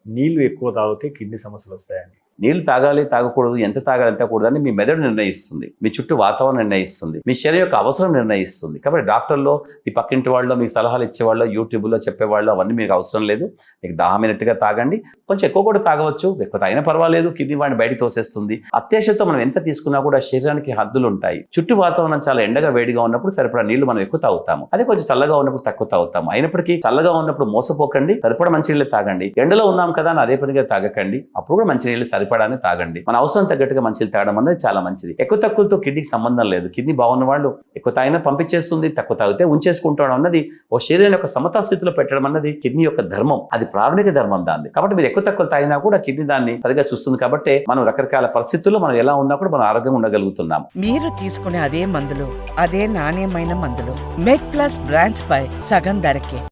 నీళ్లు ఎక్కువ తాగితే కిడ్నీ సమస్యలు వస్తాయండి? నీళ్లు తాగాలి తాగకూడదు, ఎంత తాగాలి ఎంత కూడదు అని మీ మెదడు నిర్ణయిస్తుంది, మీ చుట్టూ వాతావరణం నిర్ణయిస్తుంది, మీ శరీరం యొక్క అవసరం నిర్ణయిస్తుంది. కాబట్టి డాక్టర్లో, మీ పక్కింటి వాళ్ళు, మీ సలహాలు ఇచ్చేవాళ్ళు, యూట్యూబ్లో చెప్పేవాళ్ళు అవన్నీ మీకు అవసరం లేదు. మీకు దాహమైనట్టుగా తాగండి. కొంచెం ఎక్కువ కూడా తాగవచ్చు, ఎక్కువ తాగినా పర్వాలేదు, కిడ్నీ వాడిని బయటికి తోసేస్తుంది. అత్యాశతో మనం ఎంత తీసుకున్నా కూడా శరీరానికి హద్దులు ఉంటాయి. చుట్టూ వాతావరణం చాలా ఎండగా వేడిగా ఉన్నప్పుడు సరిపడా నీళ్లు మనం ఎక్కువ తాగుతాము, అదే కొంచెం చల్లగా ఉన్నప్పుడు తక్కువ తాగుతాము. అయినప్పటికీ చల్లగా ఉన్నప్పుడు మోసపోకండి, సరిపడా మంచినీళ్ళు తాగండి. ఎండలో ఉన్నాం కదా అని అదే పనిగా తాగకండి, అప్పుడు కూడా మంచినీళ్ళు సరిపడానే తాగండి. మన అవసరం తగ్గట్టుగా మంచినీళ్ళు తాగడం అనేది చాలా మంచిది. ఎక్కువ తక్కువతో కిడ్నీకి సంబంధం లేదు. కిడ్నీ బాగున్న వాళ్ళు ఎక్కువ తాగినా పంపించేస్తుంది, తక్కువ తాగితే ఉంచేసుకుంటాం అన్నది ఓ శరీరం యొక్క సమతా స్థితిలో పెట్టడం అన్నది కిడ్నీ యొక్క ధర్మం, అది ప్రాథమిక ధర్మం దాన్ని. కాబట్టి మీరు ఎక్కువ తక్కువ తాగినా కూడా కిడ్నీ దాన్ని సరిగా చూస్తుంది. కాబట్టి మనం రకరకాల పరిస్థితుల్లో మనం ఎలా ఉన్నా కూడా మనం ఆరోగ్యంగా ఉండగలుగుతున్నాం. మీరు తీసుకునే అదే మందులు, అదే నాణ్యమైన మందులు మెడ్ ప్లస్ బ్రాండ్స్ పై సగం ధరకే.